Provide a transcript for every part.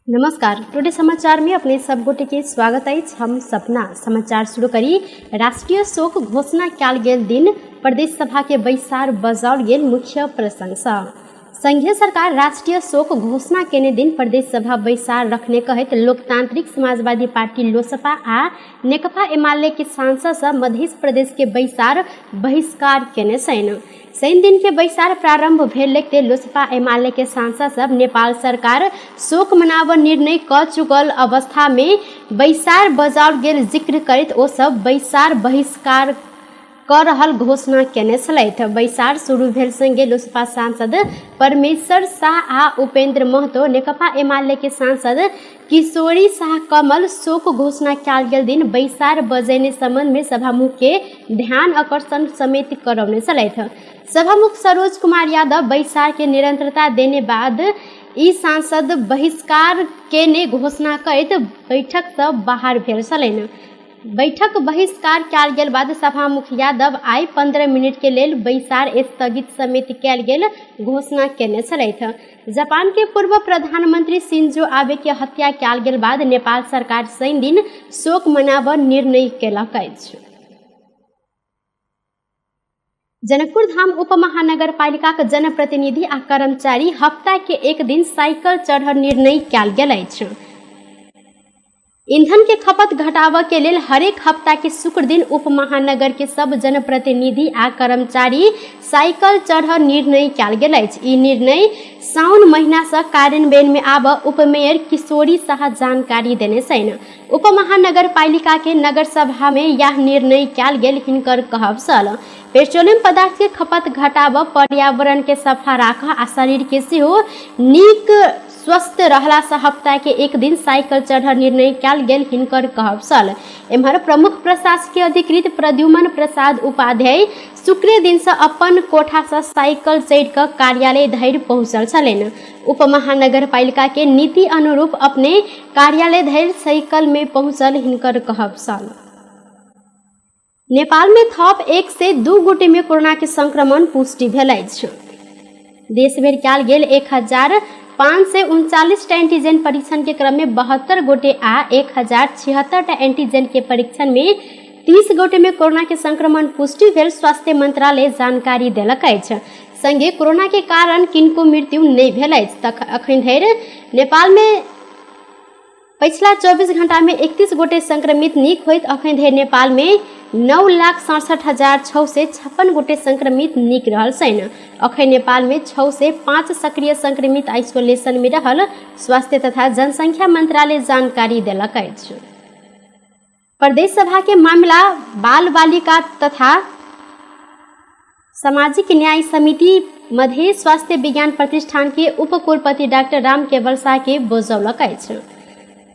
नमस्कार। टुडे समाचार में अपने सब गोटे के स्वागत है। हम सपना समाचार शुरू करी। राष्ट्रीय शोक घोषणा कयल गेल दिन प्रदेश सभा के बैसार बजाओल गेल मुख्य प्रशंसा। संघीय सरकार राष्ट्रीय शोक घोषणा केने दिन प्रदेश सभा बैसार रखने कहत लोकतांत्रिक समाजवादी पार्टी लोसपा आ नेकपा एमाले के सांसद सब मध्य प्रदेश के बैसार बहिष्कार केने शनि दिन के बैसार प्रारंभ भेल देखते लोसपा एमाले के सांसद सब नेपाल सरकार शोक मनाव निर्णय क चुकल अवस्था में बैसार बजाओल गेल जिक्र करत ओ सब बैसार बहिष्कार कर रहल घोषणा केने छलैथ। बैसार शुरू भेल संगे लोसपा सांसद परमेश्वर शाह आ उपेंद्र महतो नेकपा एमाले के सांसद किशोरी शाह कमल शोक घोषणा कयल गेल दिन बैसार बजैने संबंध में सभामुख के ध्यान आकर्षण समेत करौने छलैथ। सभामुख सरोज कुमार यादव बैसार के निरंतरता देने बाद ई सांसद बहिष्कार केने घोषणा करत बैठक से बाहर भेल छलैन। बैठक बहिष्कार कयल गेल बाद सभामुख यादव आई 15 मिनट के लेल बैसार स्थगित समेत कयल गेल घोषणा केने छलैथ। जापान के पूर्व प्रधानमंत्री शिंजो आबे के हत्या कयल गेल बाद नेपाल सरकार शनि दिन शोक मनाव निर्णय केलक अछि। जनकपुर धाम उपमहानगर पालिका के जनप्रतिनिधि आ कर्मचारी हफ्ता के एक दिन साइकिल चढ़ निर्णय कयल गेल अछि। ईंधन के खपत घटाव के लेल हरेक हफ्ता के शुक्र दिन उपमहानगर के सब जनप्रतिनिधि आ कर्मचारी साइकिल चढ़ निर्णय कयल गेल अछि। ई निर्णय साउन महीना से कार्यान्वयन में आब उपमेयर किशोरी शाह जानकारी देने छनि। उपमहानगर पालिका के नगर सभा में यह निर्णय कयल गेल हिनकर कहब छल। पेट्रोलियम पदार्थ के खपत घटाव, पर्यावरण के सफा राखऽ आ शरीर के सेहो नीक स्वस्थ रहला से हफ्ता के एक दिन साइकिल चढ़ निर्णय कयल गेल हिनकर कहब छल। एम्हर प्रमुख प्रशासकीय अधिकृत प्रद्युमन प्रसाद उपाध्याय शुक्र दिन से अपन कोठा से साइकिल चढ़ कर कार्यालय धरि पहुंचल छलनि। उपमहानगर पालिका के नीति अनुरूप अपने कार्यालय धरि साइकिल में पहुंचल हिनकर कहब छल। नेपाल में थप 1 से 2 गोटे में कोरोना के संक्रमण पुष्टि भेल अछि। देश भर कयल गेल 1539 टा एंटीजन परीक्षण के क्रम में 72 गोटे आ 1076 टा एंटीजन के परीक्षण में 30 गोटे में कोरोना के संक्रमण पुष्टि भेल स्वास्थ्य मंत्रालय जानकारी देलक अछि। संगे कोरोना के कारण किनको मृत्यु नहीं भेल अछि। अखन धरि नेपाल में पिछला 24 घंटा में 31 गोटे संक्रमित नीक होइत अखन धरि नेपाल में 9,67,656 गोटे संक्रमित नीक रहल छनि। अखन नेपाल में 6 से 5 सक्रिय संक्रमित आइसोलेशन में रहल स्वास्थ्य तथा जनसंख्या मंत्रालय जानकारी देलक अछि। प्रदेश सभा के मामला बाल बालिका तथा सामाजिक न्याय समिति मध्य स्वास्थ्य विज्ञान प्रतिष्ठान के उपकुलपति डॉक्टर राम केवल शाह के बजौलक अछि।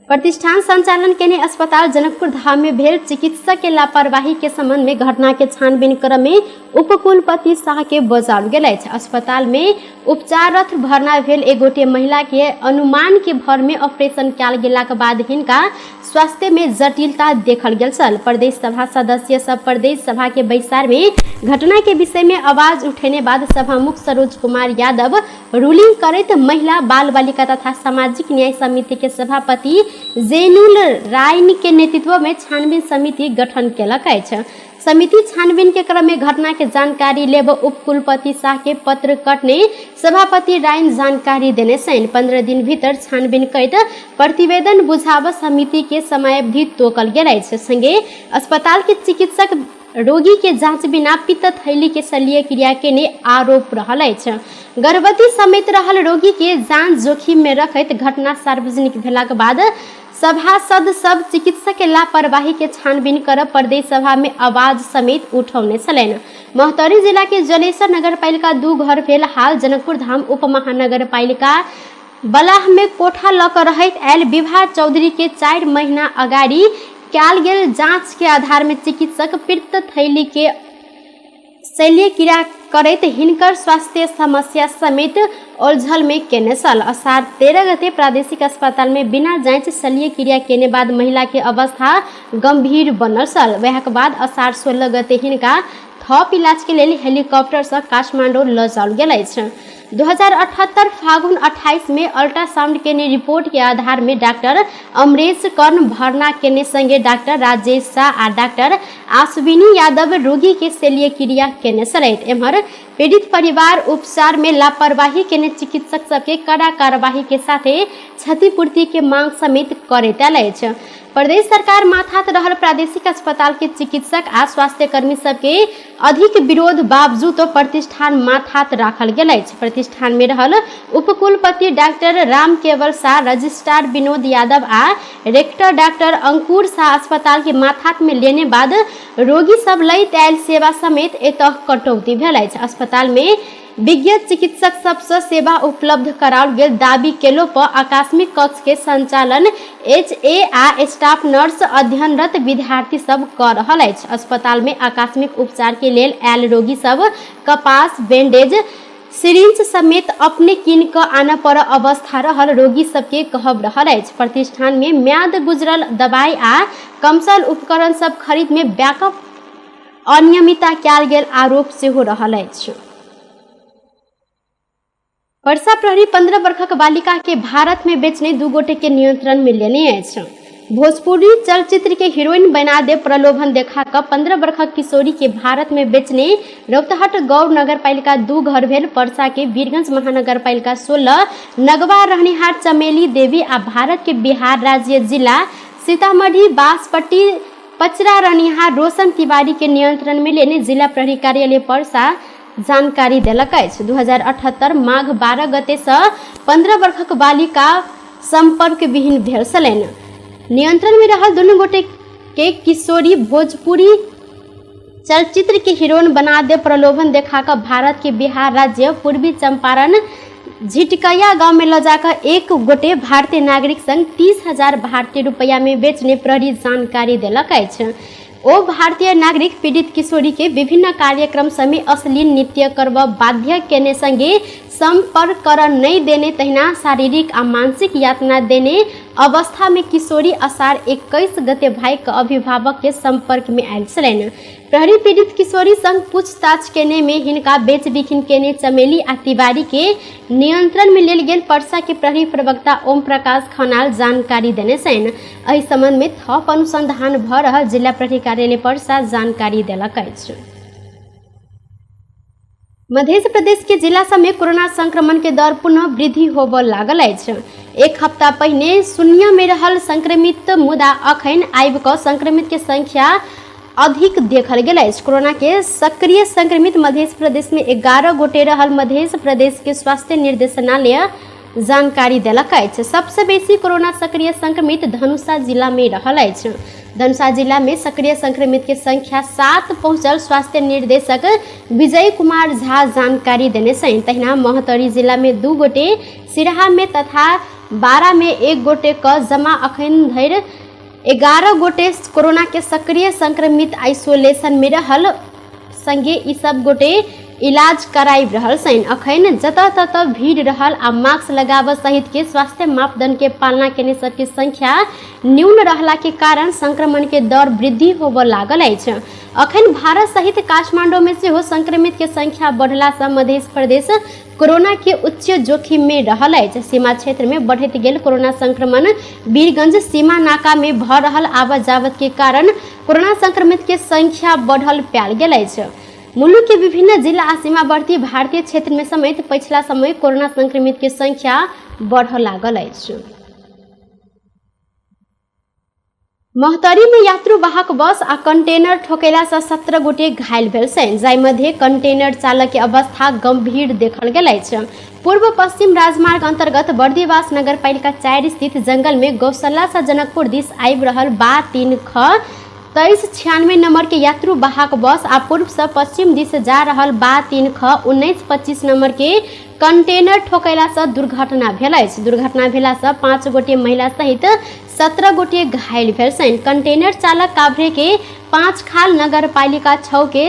प्रतिष्ठान संचालन केने अस्पताल जनकपुर धाम में भेल चिकित्सक के लापरवाही के संबंध में घटना के छानबीन क्रम में उपकुलपति शाह के बजाओल गेल अछि। अस्पताल में उपचाररत भर्ना भेल एक गोटे महिला के अनुमान के भर में ऑपरेशन कयल गेलाक बाद हिनका स्वास्थ्य में जटिलता देखल गेल छल। प्रदेश सभा सदस्य सब प्रदेश सभा के बैसार में घटना के विषय में आवाज उठेने बाद सभामुख सरोज कुमार यादव रूलिंग करत महिला बाल बालिका तथा सामाजिक न्याय समिति के सभापति जैनुल राय के नेतृत्व में छानबीन समिति गठन केलक अछि। समिति छानबीन के क्रम में घटना के जानकारी लेब उपकुलपति शाह के पत्र कटने सभापति राय जानकारी देने छनि। 15 दिन भीतर छानबीन करत प्रतिवेदन बुझाव समिति के समयावधि तोकल गेल अछि। संगे अस्पताल के चिकित्सक रोगी के जांच बिना पित्त थैली के शल्य क्रिया केने आरोप रहल अछि। गर्भवती समेत रहल रोगी के जान जोखिम में रखैत घटना सार्वजनिक भेलाक बाद सभासद सब चिकित्सक के लापरवाही के छानबीन कर प्रदेश सभा में आवाज समेत उठौने छलनि। महतौरी जिला के जलेश्वर नगर पालिका 2 घर भेल हाल जनकपुर धाम उपमहानगर पालिका बलाह में कोठा ल कर रहैत आयल विभा चौधरी के 4 महीना अगाड़ी कयल गेल जांच के आधार में चिकित्सक पित्त थैली के शल्य क्रिया करैत हिनकर स्वास्थ्य समस्या समेत ओलझल में केने छल। असार 13 गते प्रादेशिक अस्पताल में बिना जांच शल्य क्रिया केने बाद महिला के अवस्था गंभीर बनल छल। वह के बाद असार 16 गते हिनका थप इलाज के लिए हेलीकॉप्टर से काठमांडू ल जाओल गेल अछि। 2078 फागुन 28 में अल्ट्रासाउंड के रिपोर्ट के आधार में डॉक्टर अमरेश कर्ण भरना के संगे डॉक्टर राजेश शाह आ डॉक्टर आश्विनी यादव रोगी के शल्य क्रिया केने सलैथ। एम्हर पीड़ित परिवार उपचार में लापरवाही के चिकित्सक सबके कड़ा कार्रवाई के साथे क्षतिपूर्ति के मांग समेत करैत अछि। प्रदेश सरकार माथात रहल प्रादेशिक अस्पताल के चिकित्सक आ स्वास्थ्य कर्मी सबके अधिक विरोध बावजूद प्रतिष्ठान माथात राखल गेल अछि। प्रतिष्ठान में रहल उपकुलपति डॉक्टर राम केवल शाह, रजिस्ट्रार विनोद यादव आ रेक्टर डॉक्टर अंकुर शाह अस्पताल के माथात में लेने बाद रोगी सब लैत आयल सेवा समेत एतह कटौती भेल अछि। अस्पताल में विज्ञ चिकित्सक सबसे सेवा उपलब्ध कराओल गेल दाबी केलो पर आकस्मिक कक्ष के संचालन HA आ स्टाफ नर्स अध्ययनरत विद्यार्थी सब कर रहल अछि। अस्पताल में आकस्मिक उपचार के लेल आयल रोगी सब कपास, बैंडेज, सिरिंज समेत अपने कीन क आना पर अवस्था रहल रोगी सबके कहब रहल अछि। प्रतिष्ठान में म्याद गुजरल दवाई आ कमसल उपकरण सब खरीद में व्यापक अनियमितता कयल गेल आरोप सेहो रहल अछि। वर्षा प्रहरी 15 वर्षक बालिका के भारत में बेचने 2 गोटे के नियंत्रण में लेने अछि। भोजपुरी चलचित्र के हीरोइन बना दे प्रलोभन देखा कर 15 वर्षक किशोरी के भारत में बेचने रौतहट गौर नगर पालिका 2 घर भेल परसा के वीरगंज महानगर पालिका 16 नगवा रहनिहार चमेली देवी आ भारत के बिहार राज्य जिला सीतामढ़ी बांसपट्टी पचरा रहनिहार रोशन तिवारी के नियंत्रण में लेने जिला प्रहरी कार्यालय परसा जानकारी देलक अछि। 2078 माघ 12 गते से 15 वर्षक बालिका संपर्क विहीन भेल छलनि। नियंत्रण में रहल दुनू गोटे के किशोरी भोजपुरी चलचित्र के हीरोइन बना दे प्रलोभन देखाकर भारत के बिहार राज्य पूर्वी चंपारण झिटकैया गांव में ले जाकर एक गोटे भारतीय नागरिक संग 30,000 भारतीय रुपया में बेचने प्रहरी जानकारी देलक अछि। ओ भारतीय नागरिक पीड़ित किशोरी के विभिन्न कार्यक्रम समय अश्लील नृत्य करब बाध्य केने संगे संपर्क कर नहीं देने तहिना शारीरिक आ मानसिक यातना देने अवस्था में किशोरी असार 21 गते भाई के अभिभावक के संपर्क में आयल छलनि। प्रहरी पीड़ित किशोरी संग पूछताछ केने में हिनका बेच बिखिन केने चमेली आ तिवारी के नियंत्रण में लेल गेल परसा के प्रहरी प्रवक्ता ओम प्रकाश खनाल जानकारी देने छनि। एहि संबंध में थप अनुसंधान भ रहल जिला प्रहरी कार्यालय परसा जानकारी देलक अछि। मध्य प्रदेश के जिला सब में कोरोना संक्रमण के दर पुनः वृद्धि होबय लागल अछि। एक हफ्ता पहिने शून्य में रहल संक्रमित मुदा अखन आबि क संक्रमित के संख्या अधिक देखल गेल अछि। कोरोना के सक्रिय संक्रमित मध्य प्रदेश में 11 गोटे रहल मध्य प्रदेश के स्वास्थ्य निर्देशनालय जानकारी देलक अछि। सबसे बेसी कोरोना सक्रिय संक्रमित धनुषा जिला में रहल अछि। धनुषा जिला में सक्रिय संक्रमित के संख्या 7 पहुंचल स्वास्थ्य निर्देशक विजय कुमार झा जानकारी देने छनि। तहिना महतरी जिला में 2 गोटे, सिराहा में तथा बारा में 1 गोटे क जमा अखन धरि 11 गोटे कोरोना के सक्रिय संक्रमित आइसोलेशन में रहल संगे ई सब गोटे इलाज कराई रहल छनि। अखन जतऽ ततऽ भीड़ रहल आ मास्क लगाबऽ सहित के स्वास्थ्य मापदंड के पालना केने सबके संख्या न्यून रहला के कारण संक्रमण के दर वृद्धि होबऽ लागल अछि। अखन भारत सहित काठमांडू में सेहो संक्रमित के संख्या बढ़ला से मध्य प्रदेश कोरोना के उच्च जोखिम में रहल अछि। सीमा क्षेत्र में बढ़ैत गेल कोरोना संक्रमण वीरगंज सीमा नाका में भ रहल आवत जावत के कारण कोरोना संक्रमित के संख्या बढ़ल पायल गेल अछि। मुल्क के विभिन्न जिला आ सीमावर्ती भारतीय क्षेत्र में समेत पिछला समय कोरोना संक्रमित के संख्या बढ़ लागल अछि। महतरी में यात्रु वाहक बस आ कंटेनर ठोकेला से 17 गोटे घायल भेल छनि, जाहि मध्य कंटेनर चालक के अवस्था गंभीर देखल गेल अछि। पूर्व पश्चिम राजमार्ग अंतर्गत बर्दीवास नगर पालिका 4 स्थित जंगल में गौशाला से जनकपुर दिस आबि रहल बा 3 ख 2396 नंबर के यात्रु वाहक बस आ पूर्व से पश्चिम दिस जा रहल बा 3 ख 1925 नंबर के कंटेनर ठोकैला से दुर्घटना भेल अछि। दुर्घटना भेला से 5 गोटे महिला सहित 17 गोटे घायल भेल छनि। कंटेनर चालक काभरे के 5 खाल नगर पालिका 6 के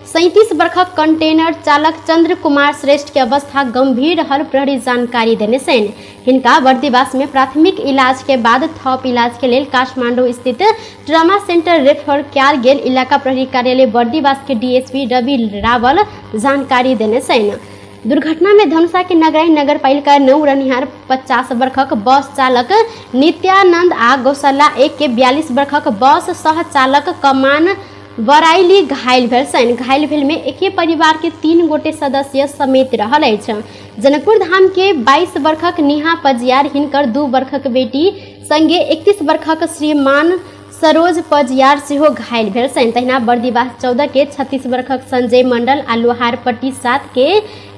37 वर्षक कंटेनर चालक चंद्र कुमार श्रेष्ठ के अवस्था गंभीर रहल प्रहरी जानकारी देने छनि। हिनका बर्दीवास में प्राथमिक इलाज के बाद थप इलाज के लेल काठमांडू स्थित ट्रामा सेंटर रेफर कयल गेल। इलाका प्रहरी कार्यालय बर्दीवास के डीएसपी रवि रावल जानकारी देने छनि। दुर्घटना में धनुषा के नगराई नगरपालिका 9 रहनिहार 50 वर्षक बस चालक नित्यानंद आ गौशाला 1 के 42 वर्षक बस सह चालक कमान बराइली घायल भेल छन्। घायल भेल में एके परिवार के 3 गोटे सदस्य समेत रहल अछि। जनकपुर धाम के 22 वर्षक नेहा पजियार हिनकर 2 वर्षक बेटी संगे 31 वर्षक श्रीमान सरोज पजियार सेहो घायल भेल छन्। तहिना बर्दिवास 14 के 36 वर्षक संजय मंडल आ लोहारपट्टी 7 के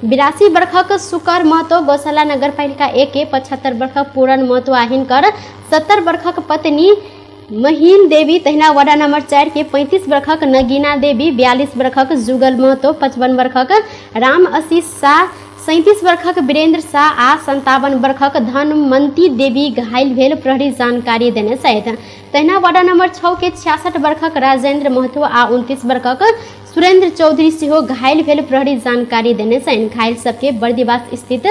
82 वर्षक सुकर महतो, गौशाला नगरपालिका 1 के 75 वर्षक पूरन महतो आ हिनकर 70 वर्षक पत्नी महीन देवी, तहिना वार्ड नंबर 4 के 35 वर्षक नगीना देवी, 42 वर्षक जुगल महतो, 55 वर्षक राम आशीष शाह, 37 वर्षक वीरेंद्र शाह आ 57 वर्षक धनमंती देवी घायल भेल प्रहरी जानकारी देने छथि। तहिना वार्ड नंबर 6 के 66 वर्षक राजेंद्र महतो आ 29 वर्षक सुरेंद्र चौधरी सेहो घायल भेल प्रहरी जानकारी देने छथि। घायल सबके बर्दिवास स्थित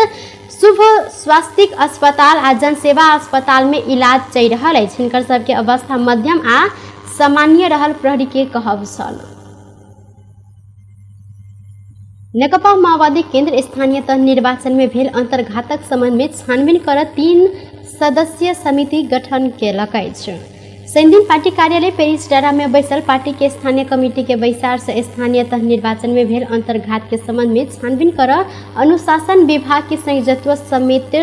शुभ स्वास्थ्य अस्पताल आ जनसेवा अस्पताल में इलाज चल रहा है। हिनकर सबके अवस्था मध्यम आ सामान्य रहल प्रहरी के कहब छल। नेकपा माओवादी केंद्र स्थानीय तह निर्वाचन में भेल अंतर्घातक संबंध में छानबीन कर 3 सदस्यीय समिति गठन केलक अछि। शनि दिन पार्टी कार्यालय पेरिस डारा में बैसल पार्टी के स्थानीय कमेटी के बैसार से स्थानीय तह निर्वाचन में भेल अंतर्घात के संबंध में छानबीन कर अनुशासन विभाग के संयोजकत्व समेत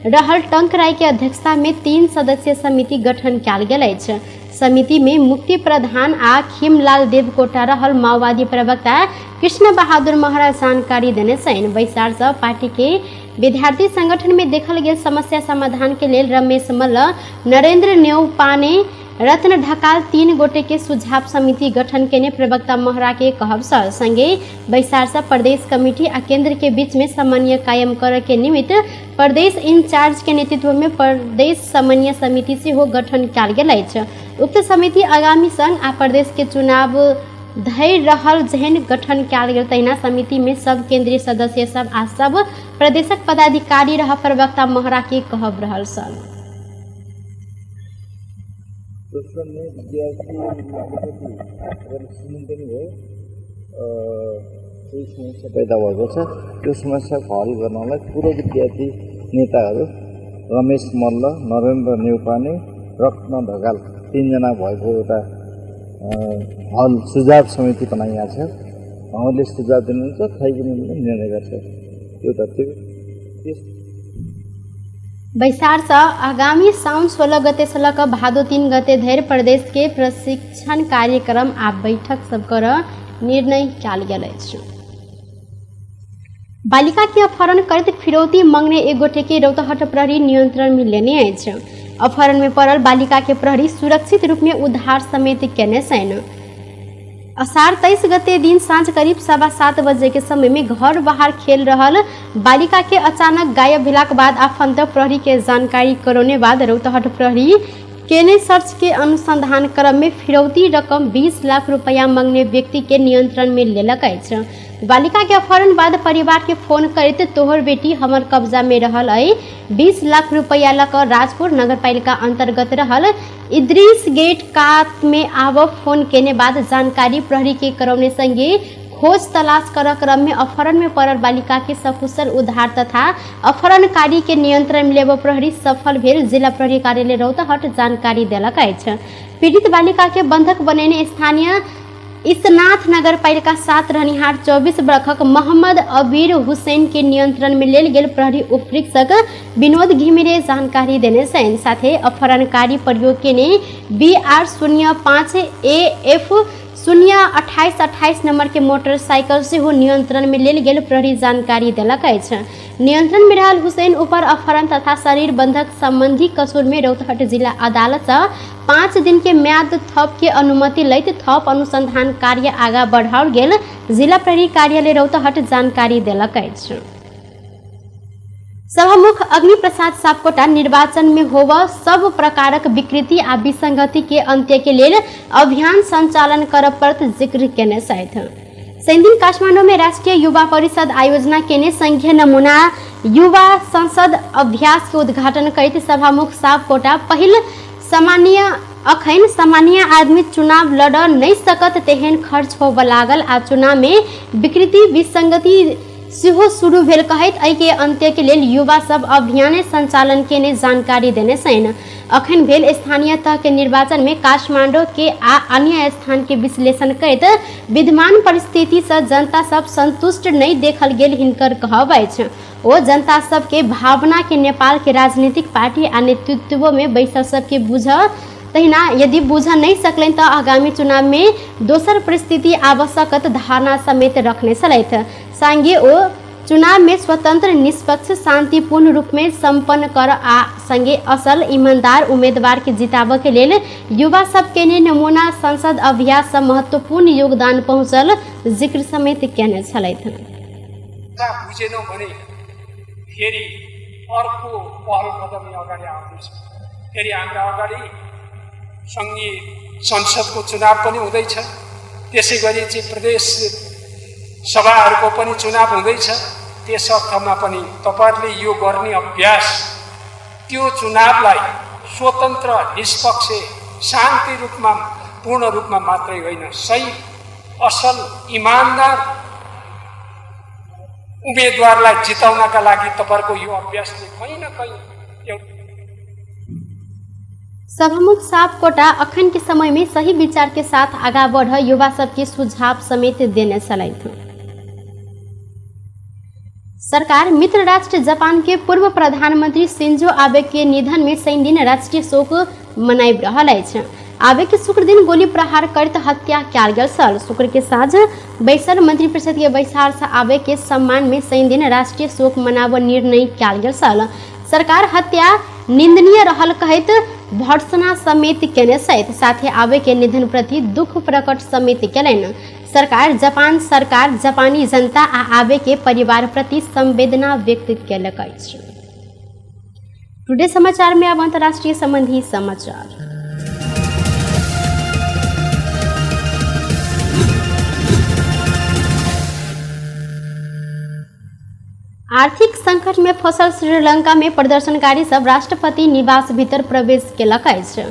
रहल टंक राय के अध्यक्षता में 3 सदस्यीय समिति गठन कयल गेल अछि। समिति में मुक्ति प्रधान आ खिमलाल देवकोटा रहल माओवादी प्रवक्ता कृष्ण बहादुर महाराज जानकारी देने छनि। बैसार से पार्टी के विद्यार्थी संगठन में देखल गेल समस्या समाधान के लेल रमेश मल्ल, नरेंद्र न्यौपाने, रत्न ढकाल 3 गोटे के सुझाव समिति गठन केने प्रवक्ता महरा के कहब छल। संगे बैसार से प्रदेश कमेटी आ केंद्र के बीच में समन्वय कायम करे के निमित्त प्रदेश इंचार्ज के नेतृत्व में प्रदेश समन्वय समिति से हो गठन कयल गेल अछि। उक्त समिति आगामी संघ आ प्रदेश के चुनाव धैर्य रहल जेहन गठन कयल गेल तहिना समिति में सब केंद्रीय सदस्य सब आ सब प्रदेशक पदाधिकारी रह प्रवक्ता महरा के कहब रहल छल। केही समस्या पैदा भएको छ। त्यो समस्याको हल गर्नलाई पूर्व विद्यार्थी नेताहरू रमेश मल्ल, नरेन्द्र न्यौपाने, रत्न ढकाल 3 जना भएको एउटा हल सुझाव समिति बनाइएको छ। उहाँले सुझाव दिनुहुन्छ, थाइकिने निर्णय गर्छ। यो त बैसार से आगामी साउन 16 गते से लक भादो 3 गते धरि प्रदेश के प्रशिक्षण कार्यक्रम आ बैठक सब कर निर्णय कयल गेल अछि। बालिका के अपहरण करैत फिरौती मांगने एक गोटे के रौतहट प्रहरी नियंत्रण में लेने अछि। अपहरण में पड़ल बालिका के प्रहरी सुरक्षित रूप में उद्धार समेत केने छनि। अषाढ़ 23 गते दिन सांझ करीब 7:15 बजे के समय में घर बाहर खेल रहल बालिका के अचानक गायब भेलाक बाद आफंत प्रहरी के जानकारी करौने बाद रौतहट प्रहरी केने सर्च के अनुसंधान क्रम में फिरौती रकम 20 लाख रुपया मांगने व्यक्ति के नियंत्रण में लेलक अछि। बालिका के अपहरण बाद परिवार के फोन करैत तोहर बेटी हमर कब्जा में रहल है 20 लाख रुपया लक राजपुर नगरपालिका अंतर्गत रहल इद्रीस गेट कात में आब फोन केने बाद जानकारी प्रहरी के करौने संगे खोज तलाश कर क्रम में अपहरण में पड़ल बालिका के सकुशल उद्धार तथा अपहरणकारी के नियंत्रण में लेब प्रहरी सफल भेल जिला प्रहरी कार्यालय रौतहट जानकारी देलक अछि। पीड़ित बालिका के बंधक बनेने स्थानीय इसनाथ नगरपालिका 7 रहनिहार 24 वर्षक मोहम्मद अबीर हुसैन के नियंत्रण में लेल गेल प्रहरी उपरीक्षक विनोद घिमिरे जानकारी देने छनि। साथे अपहरणकारी प्रयोग केने BR 05 AF 02828 नंबर के मोटरसाइकिल से हो नियंत्रण में लेल गेल प्रहरी जानकारी देलक अछि। नियंत्रण में रहल हुसैन ऊपर अपहरण तथा शरीर बंधक संबंधी कसूर में रौतहट जिला अदालत से 5 दिन के म्याद थप के अनुमति लैत थप अनुसंधान कार्य आगा बढ़ाओल गेल जिला प्रहरी कार्यालय रौतहट जानकारी देलक अछि। सभामुख अग्नि प्रसाद सापकोटा निर्वाचन में होवा सब प्रकारक विकृति आ विसंगति के अंत्य के लेल अभियान संचालन करब पर जिक्र केने छथि। दिन काठमांडू में राष्ट्रीय युवा परिषद आयोजना केने संघीय नमूना युवा संसद अभ्यास के उद्घाटन करते सभामुख सापकोटा पहिल अखन सामान्य आदमी चुनाव लड़ नहीं सकत तेहन खर्च होब लागल आ चुनाव में विकृति विसंगति सेहो शुरू भेल कहैत एहि के अंत्य के लेल युवा सब अभियान संचालन केने जानकारी देने छन्। अखन भेल स्थानीय तह के निर्वाचन में काठमांडू के आ अन्य स्थान के विश्लेषण करैत विद्यमान परिस्थिति से जनता सब संतुष्ट नहीं देखल गेल हिनकर कहब अछि। ओ जनता सब के भावना के नेपाल के राजनीतिक पार्टी आ नेतृत्व में बैसल सबके बुझ तहिना यदि बुझ नहीं सकलन तो आगामी चुनाव में दोसर परिस्थिति आवश्यक धारणा समेत रखने छलैथ। संगे ओ चुनाव में स्वतंत्र निष्पक्ष शांतिपूर्ण रूप में संपन्न कर आ संगे असल ईमानदार उम्मीदवार के जिताब के लेल युवा सब के नमूना संसद अभ्यास से महत्वपूर्ण योगदान पहुंचल जिक्र समेत केने छलैथ। बुझेनौं भने फेरि अर्को पहल कदम अगाडि आउँदैछ। फेरि हाम्रो अगाडि संघीय संसदको चुनाव पनि हुँदैछ, त्यसै गरी चाहिँ प्रदेश सभाहरूको पनि चुनाव हुँदैछ। त्यस अर्थमा पनि तपाईहरुले यो गर्ने अभ्यास त्यो चुनावलाई स्वतन्त्र निष्पक्ष शान्ति रूपमा पूर्ण रूपमा मात्रै होइन, सही असल इमानदार उम्मेदवारलाई जिताउनका लागि तपाईहरुको यो अभ्यासले कहीँ न कहीँ सभामुख सापकोटा अखन के समय में सही विचार के साथ आगा बढ़ युवा सबके सुझाव समेत देने छलैथ। सरकार मित्र राष्ट्र जापान के पूर्व प्रधानमंत्री शिंजो आबे के निधन में शनि दिन राष्ट्रीय शोक मनाबि रहल अछि। आबे के शुक्र दिन गोली प्रहार करते हत्या कयल गेल छल। शुक्र के साँझ बैसल मंत्रिपरिषद के बैसार से आबे के सम्मान में शनि दिन राष्ट्रीय शोक मनाब निर्णय कयल गेल छल। सरकार हत्या निंदनीय रहल कहैत भर्त्सना समेत केने छथि। साथ ही आबे के निधन प्रति दुख प्रकट समेत केलनि। सरकार जापानी जनता आ आबे के परिवार प्रति संवेदना व्यक्त केलक अछि। टुडे समाचार में अब अंतर्राष्ट्रीय संबंधी समाचार। आर्थिक संकट में फंसल श्रीलंका में प्रदर्शनकारी सब राष्ट्रपति निवास भीतर प्रवेश केलक अछि।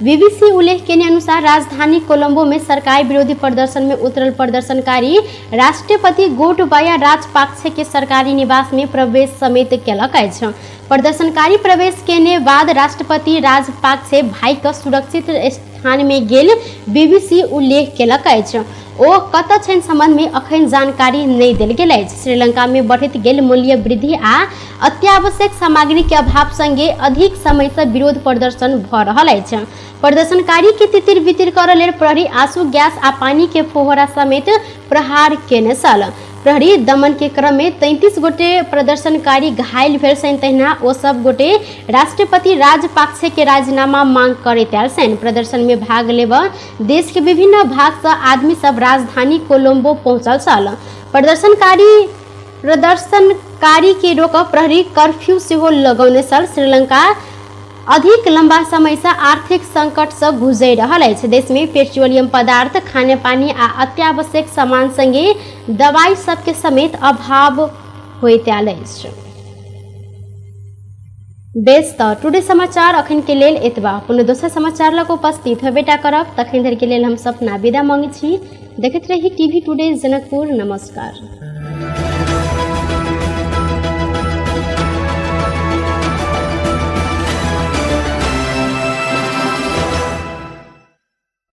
बीबीसी उल्लेख केने अनुसार राजधानी कोलंबो में सरकार विरोधी प्रदर्शन में उतरल प्रदर्शनकारी राष्ट्रपति गोटबाया राजपाक्से के सरकारी निवास में प्रवेश समेत केलक अछि। प्रदर्शनकारी प्रवेश केने बाद राष्ट्रपति राजपाक्से भाई का सुरक्षित स्थान में गेल बीबीसी उल्लेख केलक अछि। ओ कत छन संबंध में अखन जानकारी नहीं देल गेल अछि। श्रीलंका में बढ़त गेल मूल्य वृद्धि आ अत्यावश्यक सामग्री के अभाव संगे अधिक समय से विरोध प्रदर्शन भ रहल अछि। प्रदर्शनकारी के तितिर बितिर कर लेल प्रहरी आंसू गैस आ पानी के फोहरा समेत प्रहार केने छल। प्रहरी दमन के क्रम में 33 गोटे प्रदर्शनकारी घायल भेल छनि। तहिना ओ सब गोटे राष्ट्रपति राजपाक्से के राजीनामा मांग करैत आयल छनि। प्रदर्शन में भाग लेबा देश के विभिन्न भाग से आदमी सब राजधानी कोलंबो पहुंचल छल। प्रदर्शनकारी के रोक प्रहरी कर्फ्यू सेहो लगौने छल। श्रीलंका अधिक लंबा समय से आर्थिक संकट से गुजरि रहल अछि। देश में पेट्रोलियम पदार्थ, खाने पानी आ अत्यावश्यक सामान संगे दवाई सबके समेत अभाव होइत आयल अछि। बेस त टुडे समाचार अखन के लेल एतबा। पुनः दोसर समाचार लग उपस्थित हेबेटा करब। तखन धरि के लेल हम सपना विदा मांगै छी। देखैत रही टीवी टुडे जनकपुर। नमस्कार।